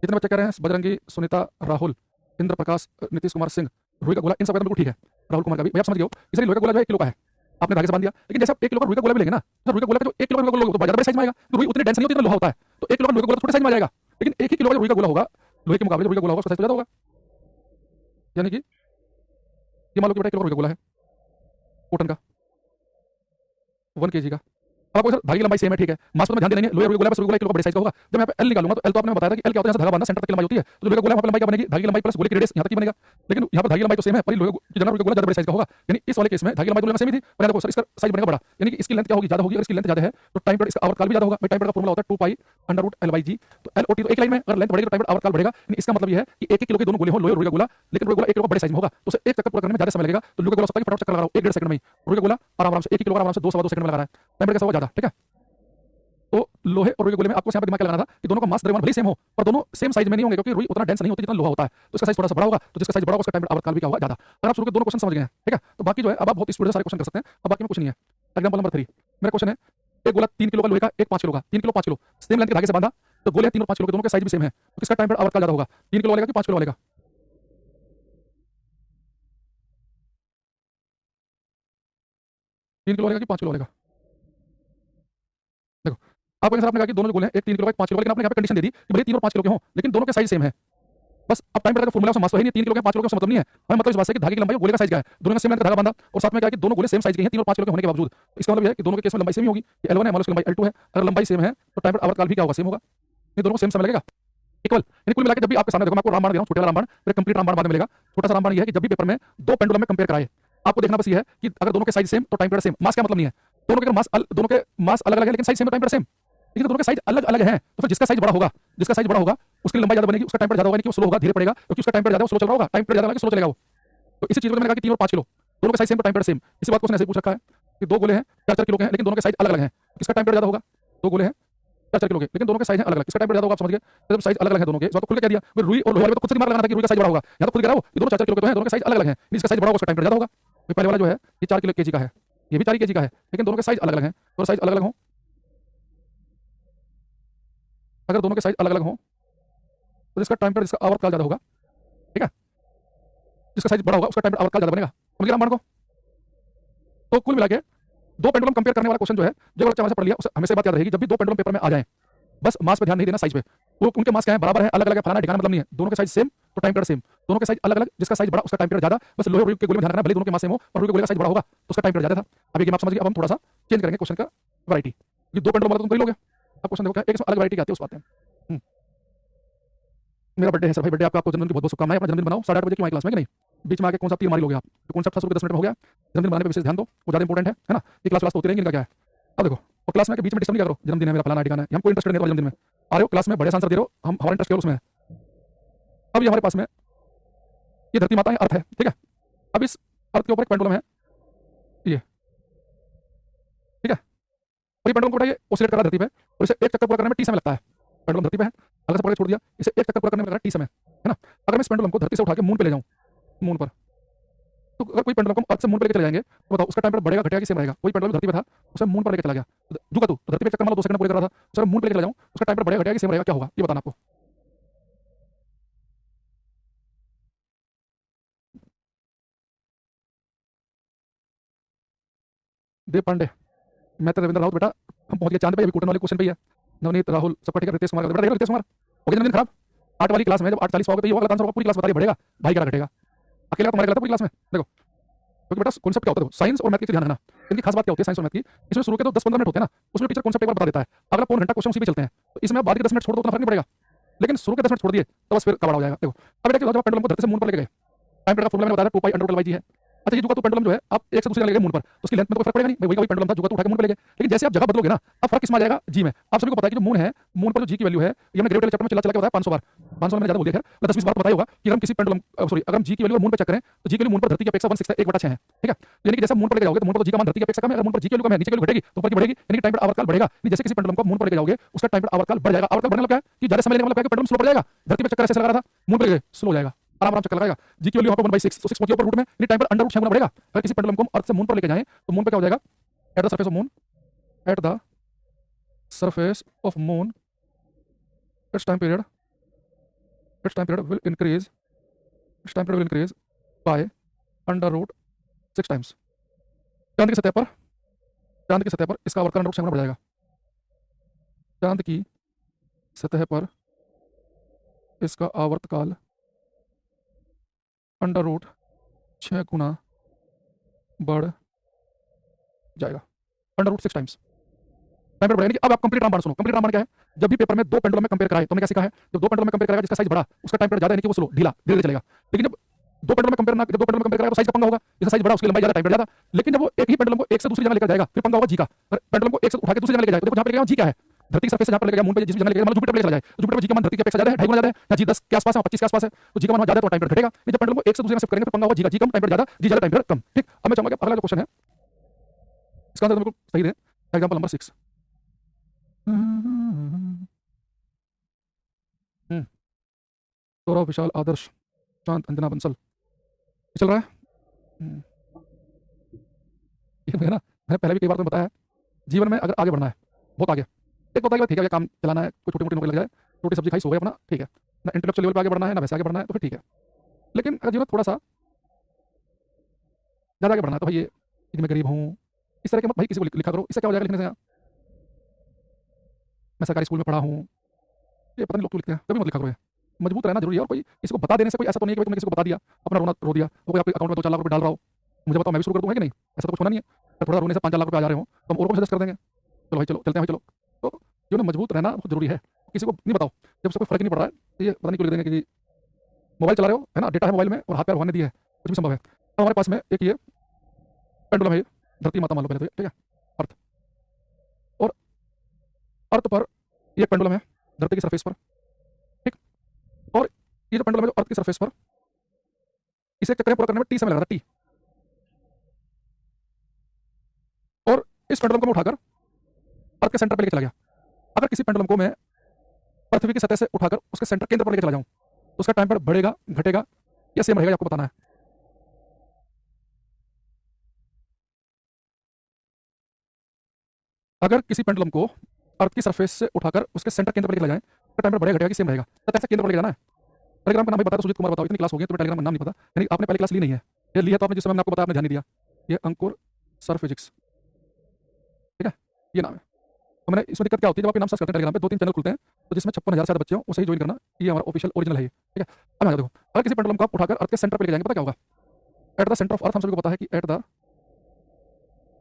जितने बच्चे कह रहे हैं बजरंगी, सुनीता, राहुल, इंद्र प्रकाश, नीतीश कुमार सिंह, रुई का गोला, इन सब का बिल्कुल ठीक है, राहुल कुमार का भी भाई आप समझ गए हो। इसलिए लोहे का गोला जो है 1 किलो का है, आपने धागे से बांध दिया, लेकिन जैसे आप 1 किलो का रुई का गोला भी लेंगे ना, तो रुई का गोला का जो 1 किलो का रुई का गोला होगा तो ज्यादा साइज में आएगा, तो रुई उतनी डेंस नहीं होती जितना लोहा होता है, तो 1 किलो का रुई का गोला छोटे साइज में आ जाएगा, लेकिन 1 ही किलो का रुई का गोला होगा लोहे के मुकाबले, रुई का गोला होगा उसका साइज ज्यादा होगा। यानी कि ये मान लो कि बेटा 1 किलो का गोला है कॉटन का 1 kg का। अब आपको सर धागे की लंबाई सेम है, ठीक है, मास पर ध्यान देंगे, लोहे गोला बस गोला 1 किलो का बड़े साइज का होगा। जब मैं यहाँ पे एल निकालूंगा तो एल तो आपने बताया था कि एल क्या होता है, धागा बांधना सेंटर तक की लंबाई होती है, तो लोहे का गोला वहाँ पे लंबाई क्या बनेगी, धागे की लंबाई प्लस गोले की रेडियस यहाँ तक की बनेगा। लेकिन यहाँ पर धागे की लंबाई तो सेम है, पर लोहे की जगह गोला ज्यादा बड़े साइज का होगा, यानी इस वाले केस में धागे की लंबाई दोनों में सेम ही थी, पर देखो सर इसका साइज बनेगा बड़ा, यानी कि इसकी लेंथ क्या होगी, ज्यादा होगी, अगर इसकी लेंथ ज्यादा है तो टाइम पीरियड इसका आवर्तकाल भी ज्यादा होगा। टाइम पीरियड का फॉर्मूला होता है 2 पाई √L/g, तो एल ओटी तो एक लाइन में, अगर लेंथ बढ़ेगी तो टाइम पीरियड आवर्तकाल बढ़ेगा, यानी इसका मतलब ये है कि 1 किलो के दोनों गोले हो, लोहे और रुई का गोला, लेकिन रुई का गोला 1 किलो का बड़े साइज में होगा, तो उसे एक चक्कर पूरा करने में ज्यादा समय लगेगा। तो लोहे का गोला सकता है फटाफट चक्कर लगा रहा हूं 1-1.5 सेकंड में ही, रुई का गोला आराम आराम से 1 किलो आराम से 2 सवा 2 सेकंड में लगा रहा है, टाइम पीरियड कैसा होगा ज्यादा, ठीक है। तो लोहे और रुई के गोले में आपको यहाँ पे दिमाग क्या लगाना था कि दोनों का मास द्रव्यमान भले सेम हो पर दोनों सेम साइज में नहीं होंगे, क्योंकि रुई उतना डेंस नहीं होती जितना लोहा होता है, तो इसका साइज थोड़ा सा बड़ा होगा, तो जिसका साइज बड़ा होगा उसका टाइम आवर्तकाल भी क्या होगा ज्यादा। अगर आप शुरू के दोनों क्वेश्चन समझ गए हैं, ठीक है, तो बाकी जो है अब आप बहुत स्पीड से सारे क्वेश्चन कर सकते हैं, अब बाकी में कुछ नहीं है। एग्जांपल नंबर 3 मेरा क्वेश्चन है, एक गोला 3 किलो का लोहे का, एक 5 किलो का, 3 किलो 5 किलो सेम लेंथ के धागे से बांधा, तो गोले 3 और 5 किलो के दोनों के साइज भी सेम है, तो किसका टाइम आवर्तकाल ज्यादा होगा, 3 किलो वाले का कि 5 किलो वाले का। 3 किलो वाले का कि 5 किलो वाले का। देखो आपको सर आपने कहा कि दोनों जो गोले हैं एक 3 किलो का एक 5 किलो का, लेकिन आपने यहाँ पे कंडीशन दे दी कि भले 3 और 5 किलो के हों लेकिन दोनों के साइज सेम है। बस अब टाइम पीरियड का फॉर्मूला मास तो है नहीं, 3 किलो के 5 किलो का मतलब नहीं है, हमें मतलब इस बात से कि धागे की लंबाई और गोले का साइज क्या है, दोनों का सेम लेंथ का धागा बांधा और साथ में क्या है कि दोनों गोले सेम साइज के हैं 3 और 5 किलो के होने के बावजूद, तो इसका मतलब है कि दोनों के केस में लंबाई सेम ही होगी, L1 है हमारा उसकी लंबाई L2 है, अगर लंबाई सेम है तो टाइम आवर्तकाल भी क्या होगा, सेम होगा, ये दोनों को सेम समय लगेगा इक्वल। यानी कुल मिला के जब भी आपके सामने देखो मैं आपको रामबाण दे रहा हूं, छोटा वाला रामबाण, फिर कंप्लीट रामबाण बाद में मिलेगा। छोटा सा रामबाण ये है कि जब भी पेपर में दो पेंडुलम में कंपेयर कराए, आपको देखना बस ये है कि अगर दोनों के साइज सेम तो टाइम पीरियड सेम, मास का मतलब नहीं है, दोनों के मास अलग अलग है लेकिन साइज सेम है, टाइम पीरियड सेम, लेकिन दोनों के साइज अलग अलग है, तो फिर जिसका साइज बड़ा होगा उसकी लंबाई ज्यादा बनेगी, उसका टाइम पीरियड ज्यादा होगा, नहीं कि वो स्लो होगा, धीरे पड़ेगा, क्योंकि उसका टाइम पीरियड ज्यादा स्लो चल रहा होगा, टाइम पीरियड ज्यादा स्लो चलेगा वो। तो इसी चीज को मैंने कहा कि 3 और 5 किलो दोनों का साइज सेम तो टाइम पीरियड सेम, इसी बात को उसने ऐसे पूछ रखा है कि दो गोले हैं 4-4 किलो के हैं लेकिन दोनों के साइज अलग अलग हैं, किसका टाइम पीरियड ज्यादा होगा, दो गोले हैं 4-4 किलो के लेकिन दोनों के साइज हैं अलग अलग, किसका टाइम पीरियड ज्यादा होगा, आप समझ गए, जब साइज अलग अलग है दोनों के, इस बात को खुल के कह दिया, फिर रुई और लोहे वाले तो खुद से दिमाग लगाना था कि रुई का साइज बड़ा होगा, या तो खुद कह रहा हो ये दोनों 4-4 किलो के तो हैं, दोनों के साइज अलग अलग हैं, इसका साइज बड़ा होगा उसका टाइम पीरियड ज्यादा होगा। तो पहले वाला जो है ये 4 किलो केजी का है, ये भी 4 केजी का है, लेकिन दोनों के साइज अलग अलग हैं, और साइज अलग अलग हो, अगर दोनों के साइज अलग अलग हो तो जिसका टाइम पीरियड जिसका आवर्तकाल ज्यादा होगा, ठीक है, जिसका साइज बड़ा होगा उसका टाइम आवर्तकाल ज्यादा बनेगा, समझ गए रामबाण को। तो कुल मिला के दो पेंडुलम कंपेयर करने वाला क्वेश्चन जो है जो बच्चा वहां से पढ़ लिया उसे हमेशा बात याद रहेगी, जब भी दो पेंडुलम पेपर में आ जाए बस मास पे ध्यान नहीं देना, साइज पे, वो उनके मास क्या है बराबर है अलग अलग है फलाना ठिकाना मतलब नहीं है, दोनों के साइज सेम तो टाइम पीरियड सेम, दोनों के साइज अलग अलग जिसका साइज बड़ा उसका टाइम पीरियड ज्यादा, बस लोहे और रुई के गोले में ध्यान रखना भले दोनों के मास सेम हो और रुई के गोले का साइज बड़ा होगा तो उसका टाइम पीरियड ज्यादा था। अब ये गेम आप समझ गए, अब हम थोड़ा सा चेंज करेंगे क्वेश्चन का वैरायटी, ये दो पेंडुलम वाला तुम कर लोगे, अब क्वेश्चन देखो क्या एक इसमें अलग वैरायटी आती है उस बात है। मेरा बर्थडे है सर भाई, बर्थडे आपका, आपको जन्मदिन की बहुत बहुत शुभकामनाएं, अपना जन्मदिन बनाओ 8:30 बजे की हमारी क्लास में कि नहीं, बीच में आके कौन सा तीर मारी लोगे आप, तो कौन सा शुरू के 10 मिनट में हो गया, जन्मदिन बनाने पे विशेष ध्यान दो, वो ज्यादा इंपॉर्टेंट है ना, ये क्लास तो होती रहेंगी, इनका क्या है। अब देखो और क्लास में के बीच में डिस्टर्ब नहीं करो, जन्मदिन है मेरा फलाना ठिकाना है, हमको इंटरेस्टेड नहीं है जन्मदिन में, आ रहे हो क्लास में बड़े आंसर दे रहे हो, हम हमारा इंटरेस्ट केवल उसमें है। अब ये हमारे पास में ये धरती माता है, अर्थ है, ठीक है, अब इस अर्थ के ऊपर एक पेंडुलम है ये, ठीक है, और ये पेंडुलम को उठाइए ऑसिलेट कर रहा है धरती पे, और इसे एक चक्कर पूरा करने में टी समय लगता है, पेंडुलम धरती पे है, अगर से पकड़ के छोड़ दिया, इसे एक चक्कर पूरा करने में लग रहा है टी समय, है ना। अगर मैं इस पेंडुलम को धरती से उठा के मून पे ले जाऊं, मून पर, तो अगर कोई पेंडुलम को अर्थ से मून पे लेके चले जाएंगे तो बताओ उसका टाइम पीरियड बढ़ेगा घटेगा कि सेम रहेगा, कोई पेंडुलम धरती पे था उसे मून पर लेके चला गया, झुका तू तो धरती पे चक्कर मारो 2 सेकंड पूरे कर रहा था, उसे मून पे लेके चला जाऊं उसका टाइम पीरियड बढ़ेगा घटेगा कि सेम रहेगा, क्या होगा ये बताना आपको। देव पांडे, मैं तो रविंद्र राउत बेटा, हम पहुंच गए चांद पे, अभी कूटन वाले क्वेश्चन पे ही है, नवनीत राहुल सबका ठीक है, रितेश कुमार बेटा, रितेश कुमार हो गया जन्मदिन खराब, 8 वाली क्लास में जब 8:40 पाओगे तो ये होगा गलत आंसर होगा, पूरी क्लास बता रही बढ़ेगा भाई क्या घटेगा, अकेला तुम्हारे गलत है पूरी क्लास में। देखो क्योंकि बेटा कॉन्सेप्ट क्या होता है, देखो साइंस और मैथ की ध्यान रखना, इनकी खास बात क्या होती है साइंस और मैथ की, इसमें शुरू के तो 10-15 मिनट होते हैं ना, उसमें टीचर कॉन्सेप्ट एक बार बता देता है, अगला पौन घंटा क्वेश्चन उसी पे चलते हैं, तो इसमें आप बाद के 10 मिनट छोड़ दो उतना फर्क नहीं पड़ेगा, लेकिन शुरू के 10 मिनट छोड़ दिए तो बस फिर कबाड़ हो जाएगा। देखो अब बेटा जब पेंडुलम को धरती से मून पर लेके गए, टाइम पीरियड का फॉर्मूला मैंने बताया 2 पाई √L/g है, अच्छा ये जुगा तो पेंडुलम जो है आप एक से दूसरे जगह ले गए मून पर, तो उसकी लेंथ में तो कोई फर्क पड़ेगा नहीं, भाई वही का वही पेंडुलम था, जुगा तो उठा के मून पर ले गए, लेकिन जैसे आप जगह बदलोगे ना अब फर्क किसमें आ जाएगा, जी में। आप सभी को पता है कि जो मून है, मून पर जो जी की वैल्यू है, ये हमने ग्रेविटी चैप्टर में चला चला के बताया 500 बार, 500 मैंने ज्यादा बोल दिया, खैर 10-20 बार बताया होगा कि अगर हम किसी पेंडुलम सॉरी अगर हम जी की वैल्यू मून पर चेक करें तो जी की वैल्यू मून पर धरती की अपेक्षा 1/6 है, ठीक है, यानी कि जैसे मून पर लेके जाओगे तो मून पर जी का मान धरती की अपेक्षा कम है, अगर मून पर जी की वैल्यू कम है नीचे की वैल्यू घटेगी तो ऊपर की बढ़ेगी, यानी कि टाइम पीरियड आवर्तकाल बढ़ेगा, नहीं जैसे किसी पेंडुलम को मून पर लेके जाओगे उसका टाइम पीरियड आवर्तकाल बढ़ जाएगा, आवर्तकाल बढ़ने लगा है कि ज्यादा समय लेने वाला है कि पेंडुलम स्लो पड़ जाएगा, धरती पे चक्कर ऐसे लगा रहा था मून पर गए स्लो हो जाएगा, आराम आराम चक्कर लगाएगा, जी की वैल्यू यहाँ पे 1/6 तो 6 पहुंचे ऊपर रूट में, यानी टाइम पर अंडर रूट 6 गुना बढ़ेगा। अगर किसी पेंडुलम को अर्थ से मून पर लेके जाएं तो मून पे क्या हो जाएगा, at the surface of moon, at the surface of moon its time period its time period will increase its time period will increase by under root 6 times. चांद की सतह पर इसका आवर्तकाल अंडर रूट 6 गुना बढ़ जाएगा, चांद की सतह पर इसका आवर्तकाल अंडर रूट 6 गुना बढ़ जाएगा, under root 6 times time period बढ़ेगा। अब आप कंप्लीट रामबाण सुनो। कंप्लीट रामबाण क्या है? जब भी पेपर में दो पेंडुलम में कंपेयर कराए तो हमने क्या सीखा है? जब दो पेंडुलम में कंपेयर कराएगा जिसका साइज बड़ा उसका टाइम पीरियड ज्यादा यानी कि वो स्लो ढीला धीरे धीरे चलेगा। लेकिन जब दो पेंडुलम में कंपेयर ना, जब दो पेंडुलम में कंपेयर कराएगा तो साइज का पंगा होगा, जिसका साइज बड़ा उसकी लंबाई ज्यादा टाइम पीरियड ज्यादा। लेकिन जब वो एक ही पेंडुलम को एक से दूसरी जगह लेकर जाएगा फिर पंगा होगा जी का। पेंडुलम को एक से उठा के दूसरी जगह लेकर जाएगा तो जहां पे लेके जी क्या है? धरती की सरफेस से जहां पर लेके गया मून पे जिस जगह लेके गया जुपिटर पे चला जाए तो जुपिटर पे जी का मान धरती की अपेक्षा ज्यादा है, 2.5 गुना ज्यादा है, या जी 10 के आसपास है, 25 के आसपास है तो जी का मान ज्यादा है तो टाइम पीरियड घटेगा। जब पेंडुलम को एक से दूसरी जगह शिफ्ट करेंगे तो पंगा होगा जी का, जी कम टाइम पीरियड ज्यादा, जी ज्यादा टाइम पीरियड कम। ठीक, अब मैं चाहूंगा कि अगला जो क्वेश्चन है इसका आंसर बिल्कुल सही दे। Example number 6। सौरभ, विशाल, आदर्श, शांत, अंजना, बंसल चल रहा है। ये है ना, मैंने पहले भी कई बार तुम्हें बताया है, जीवन में अगर आगे बढ़ना है बहुत आगे, एक होता है कि ठीक है काम चलाना है, कोई छोटी मोटी नौकरी लग जाए, रोटी सब्जी खाई सो गए अपना, ठीक है ना, इंटेलेक्चुअल लेवल पे आगे बढ़ना है ना वैसे आगे बढ़ना है तो फिर ठीक है। लेकिन अगर जीवन थोड़ा सा ज़्यादा आगे बढ़ना है तो भाई ये कि मैं गरीब हूँ इस तरह के मत भाई किसी को लिखा करो। इससे क्या हो जाएगा लिखने से? मैं सरकारी स्कूल में पढ़ा हूँ, ये पता नहीं लोग क्यों लिखते हैं, कभी मत लिखा करो। ये मजबूत रहना जरूरी है। और कोई किसी को बता देने से कोई ऐसा तो नहीं है कि तुमने किसी को बता दिया अपना रोना रो दिया तो कोई आपके अकाउंट में 2-4 लाख रुपए डाल रहा हो, मुझे बताओ मैं भी शुरू कर दूँ, है कि नहीं? ऐसा तो कुछ होना नहीं है। अगर थोड़ा रोने से 5-4 लाख रुपए आ जा रहे हो तो हम और को सजेस्ट कर देंगे, चलो भाई चलो चलते हैं भाई चलो। तो जो ना मजबूत रहना बहुत जरूरी है, किसी को नहीं बताओ। जब उससे कोई फर्क नहीं पड़ रहा है तो ये पता नहीं क्यों लिख देंगे कि मोबाइल चला रहे हो है ना, डेटा है मोबाइल में और हाथ पैर भगवान ने दिया है, कुछ भी संभव है। तो हमारे पास में एक ये पेंडुलम है, धरती माता मान लो पहले तो, ठीक है, अर्थ, और अर्थ पर ये पेंडुलम है धरती की सरफेस पर, ठीक। और ये जो पेंडुलम है जो अर्थ की सरफेस पर, इसे चक्कर पूरा करने में टी समय लग रहा है, टी। और इस पेंडुलम को मैं उठाकर अर्थ के सेंटर पर लेके चला गया। अगर किसी पेंडुलम को मैं पृथ्वी की सतह से उठाकर उसके सेंटर केंद्र पर लेके चला जाऊं तो उसका टाइम पीरियड बढ़ेगा घटेगा या सेम रहेगा, आपको बताना है। अगर किसी पेंडुलम को अर्थ की सरफेस से उठाकर उसके सेंटर केंद्र पर लेके चला जाए तो टाइम पीरियड बढ़ेगा घटेगा कि सेम रहेगा? तो ऐसे केंद्र पर लेके जाना है। टेलीग्राम का नाम भी बता दो, सुजीत कुमार, बताओ, इतनी क्लास हो गई तो टेलीग्राम का नाम नहीं पता, यानी आपने पहले क्लास ली नहीं है। ये लिया तो आपने जिस समय मैंने आपको बताया आपने ध्यान नहीं दिया। ये अंकुर सर फिजिक्स, ठीक है, ये नाम है। तो मैंने इसमें दिक्कत क्या होती है जब आप नाम सर्च करते हैं टेलीग्राम पे 2-3 चैनल खुलते हैं तो जिसमें 56,000 से ज़्यादा बच्चे हो वो सही ज्वाइन करना, ये हमारा ऑफिशियल ओरिजिनल है ये, ठीक है। अब मैं देखो, अगर किसी पेंडुलम को आप उठाकर अर्थ के सेंटर पर लेके जाएंगे पता क्या होगा? At the centre of earth, हम सभी को पता है कि at the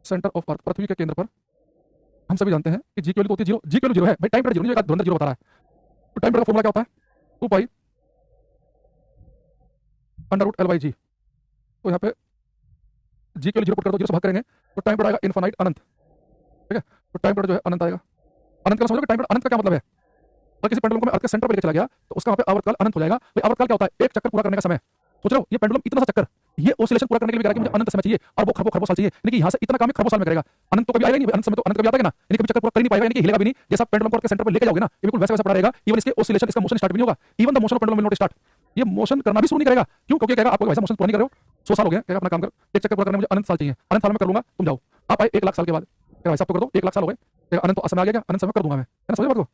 centre of earth, पृथ्वी के केंद्र पर, हम सभी जानते हैं कि जी की वैल्यू होती है जीरो, जी की वैल्यू जीरो है भाई, टाइम पीरियड जीरो नहीं है, धुरंधर जीरो बता रहा है। तो टाइम पीरियड का फॉर्मूला क्या होता है? 2 pi under root L by G. तो यहाँ पे जी के लिए जीरो पुट कर दो, जीरो से भाग करेंगे तो टाइम पीरियड आएगा इनफाइनाइट, अनंत, ठीक है। तो टाइम पीरियड जो है अनंत आएगा। अनंत का समझो कि टाइम पीरियड अनंत का क्या मतलब है? अगर किसी पेंडुलम को मैं अर्थ के सेंटर पर लेके चला गया तो उसका वहाँ पे आवर्तकाल अनंत हो जाएगा। भाई आवर्तकाल क्या होता है? एक चक्कर पूरा करने का समय। सोच रहे हो ये पेंडुलम इतना सा चक्कर, ये ऑसिलेशन पूरा करने के लिए कह रहा है कि मुझे अनंत समय चाहिए, अरबों खरबों खरबों साल चाहिए, यानी कि यहाँ से इतना काम खरबों साल में करेगा। अनंत तो कभी आएगा नहीं, अनंत समय तो अनंत कभी आता है ना, यानी कभी चक्कर पूरा कर नहीं पाएगा, यानी कि हिलेगा भी नहीं। जैसा पेंडुलम को अर्थ के सेंटर पर लेके जाओगे ना ये बिल्कुल वैसा वैसा पड़ा रहेगा। इवन इसके ऑसिलेशन, इसका मोशन स्टार्ट भी नहीं होगा। Even the motion of pendulum will not start, ये मोशन करना भी शुरू नहीं करेगा। क्यों? क्योंकि कहेगा आप वैसा मोशन पूरा नहीं कर रहे हो, 100 साल हो गए, कहेगा अपना काम कर, एक चक्कर पूरा करने मुझे अनंत साल चाहिए, अनंत साल में कर लूंगा, तुम जाओ। आप आए 1 लाख साल के बाद, कहेगा भाई साहब तो कर दो, 1 लाख साल हो गए, अनंत तो समय आ गया, अनंत समय कर दूंगा मैं, है ना, समझ बात को?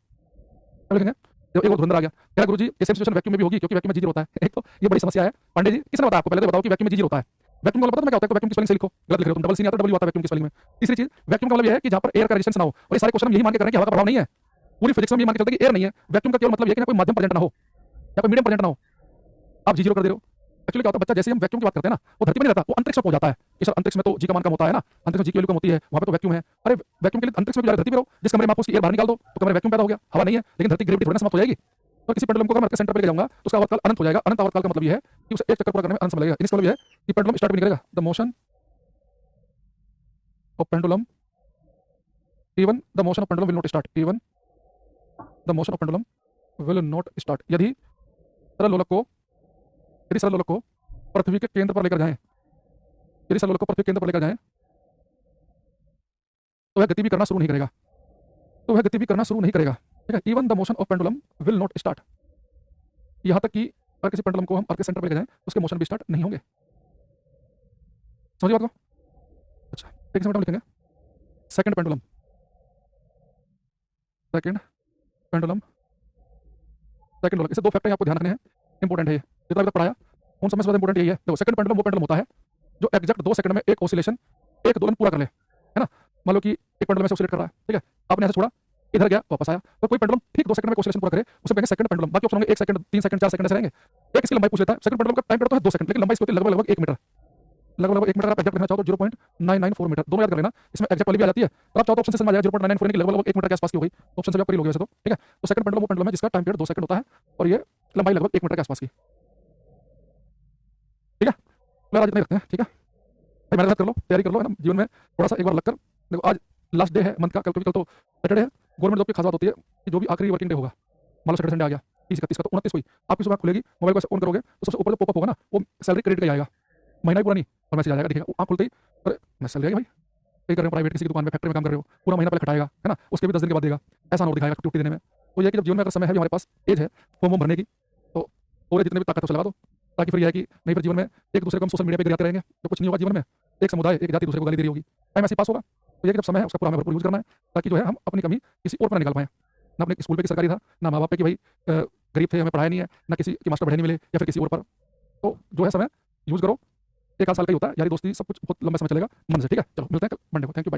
अब लिखेंगे जब एक और धुरंधर आ गया, क्या गुरुजी ये सेम सिचुएशन वैक्यूम में भी होगी क्योंकि वैक्यूम में जी होता है। एक तो ये बड़ी समस्या है। पांडे जी किसने बताया आपको? पहले तो बताओ कि वैक्यूम में जी होता है। वैक्यूम का मतलब पता है क्या होता है? वैक्यूम की स्पेलिंग से लिखो, गलत लिख रहे हो तुम, डबल सी नहीं आता, डब्ल्यू आता है वैक्यूम की स्पेलिंग में। तीसरी चीज, वैक्यूम का मतलब ये है कि जहां पर एयर का रेजिस्टेंस ना हो। और ये सारे क्वेश्चन हम यही मान के कर रहे हैं कि हवा का प्रभाव नहीं है। पूरी फिजिक्स में ये मान के चलते हैं कि एयर नहीं है। वैक्यूम का केवल मतलब ये कि ना कोई माध्यम प्रेजेंट ना हो या कोई मीडियम प्रेजेंट ना हो। आप जी जीरो कर दे रहे हो। एक्चुअली क्या होता है, बच्चा जैसे हम वैक्यूम की बात करते हैं ना वो धरती में नहीं रहता, वो अंतरिक्ष में पहुंच जाता है कि सर अंतरिक्ष में तो जी का मान कम होता है ना, अंतरिक्ष में जी की वैल्यू कम होती है, वहां पे तो वैक्यूम है। अरे वैक्यूम के लिए अंतरिक्ष में भी धरती पे रहो, जिस कमरे में आप उसकी एयर बाहर निकाल दो तो कमरे वैक्यूम पैदा हो गया, हवा नहीं है, लेकिन धरती ग्रेविटी थोड़ी ना समाप्त हो जाएगी। तो किसी पेंडुलम को अगर मैं अर्थ के सेंटर पर लेके जाऊंगा तो उसका आवर्तकाल अनंत हो जाएगा। अनंत आवर्तकाल का मतलब ये है कि उसे एक चक्कर पूरा करने में अनंत समय लगेगा। इसका मतलब ये है कि पेंडुलम स्टार्ट भी नहीं करेगा। The motion of pendulum, even the motion of pendulum will not start, even the motion of pendulum will not start. यदि सरल लोलक को पृथ्वी के केंद्र पर लेकर जाएं, यदि सरल लोलक को पृथ्वी के केंद्र पर लेकर जाएं तो वह गति भी करना शुरू नहीं करेगा, तो वह गति भी करना शुरू नहीं करेगा, ठीक है। Even the motion of pendulum will not start, यहां तक कि अगर किसी पेंडुलम को हम अर्थ के सेंटर पर लेकर जाएं उसके मोशन भी स्टार्ट नहीं होंगे। समझिए बात को? अच्छा ठीक है, लिखेंगे second pendulum, second pendulum, second लोलक। इसे दो फैक्टर आपको ध्यान रखने हैं, इंपॉर्टेंट है ये, जितना अभी तक पढ़ाया उन समय से ज्यादा इंपॉर्टेंट यही है। देखो सेकंड पेंडुलम वो पेंडुलम होता है जो एग्जैक्ट 2 सेकंड में एक ऑसिलेशन, एक दोलन पूरा कर ले, है ना। मान लो कि एक पेंडुलम ऐसे ऑसिलेट कर रहा है, ठीक है, आपने ऐसे छोड़ा, इधर गया वापस आया, तो कोई पेंडुलम ठीक 2 सेकंड में ऑसिलेशन पूरा करे उसे कहेंगे सेकंड पेंडुलम। बाकी ऑप्शन होंगे 1 सेकंड, 3 सेकंड, 4 सेकंड ऐसे रहेंगे। एक इसकी लंबाई पूछ लेता है, सेकंड पेंडुलम का टाइम पीरियड तो है 2 सेकंड, लेकिन लंबाई इसकी होती है लगभग लगभग 1 मीटर। लगभग 1 मीटर आप एग्जैक्ट लिखना चाहो तो 0.994 मीटर, दोनों याद कर लेना। इसमें एग्जैक्ट वाली भी आ जाती है, और आप चाहो तो ऑप्शन से समझ आ जाएगा 0.994 की लगभग 1 मीटर के आसपास की हो गई, तो ऑप्शन से भी आप कर ही लोगे वैसे तो, ठीक है। तो सेकंड पेंडुलम वो पेंडुलम है जिसका टाइम पीरियड 2 सेकंड होता है और ये लंबाई लगभग 1 मीटर के आसपास की, ठीक है। क्लियर, आज इतना ही रखते हैं, ठीक है भाई। मेहनत कर लो, तैयारी कर लो, है ना, जीवन में थोड़ा सा एक बार लगकर देखो। आज लास्ट डे है मंथ का, कल तो सैटरडे है। गवर्नमेंट जॉब की खास बात होती है कि जो भी आखिरी वर्किंग डे होगा, मान लो सैटरडे संडे आ गया 30 31 का, तो 29 हुई आपकी सुबह खुलेगी, मोबाइल को ऑन करोगे तो सबसे ऊपर जो पॉपअप होगा ना, वो सैलरी क्रेडिट का ही आएगा, महीना ही पूरा नहीं, और मैसेज आ जाएगा, दिखेगा आँख खुलते ही, अरे मैं सैलरी आई भाई, कहीं कर रहे हो प्राइवेट किसी की दुकान में, फैक्ट्री में काम कर रहे हो, पूरा महीना पहले खटाएगा, है ना, उसके भी 10 दिन के बाद देगा, ऐसा ना दिखाएगा छुट्टी देने में। तो ये कि जब जीवन में अगर समय है भी हमारे पास, एज है फॉर्म वॉर्म भरने की, तो पूरे जितने भी ताकत है उसे लगा दो, ताकि फिर यह है कि नहीं फिर जीवन में एक दूसरे को हम सोशल मीडिया पे गिराते रहेंगे तो कुछ नहीं होगा जीवन में। एक समुदाय एक जाति दूसरे को गाली दे रही होगी, टाइम ऐसे पास होगा। तो ये कि जब समय है उसका पूरा हमें भरपूर यूज करना है, ताकि जो है हम अपनी कमी किसी और पर ना निकाल पाएं, ना अपने स्कूल पे की सरकारी था, ना माँ बाप पे कि भाई गरीब थे हमें पढ़ाया नहीं है, ना किसी की मास्टर बढ़े नहीं मिले या फिर किसी और पर। तो जो है समय यूज करो, 1 आध साल का ही होता है, यारी दोस्ती सब कुछ बहुत लंबा समय चलेगा मन से, ठीक है। चलो मिलते हैं कल मंडे को, थैंक यू, बाय।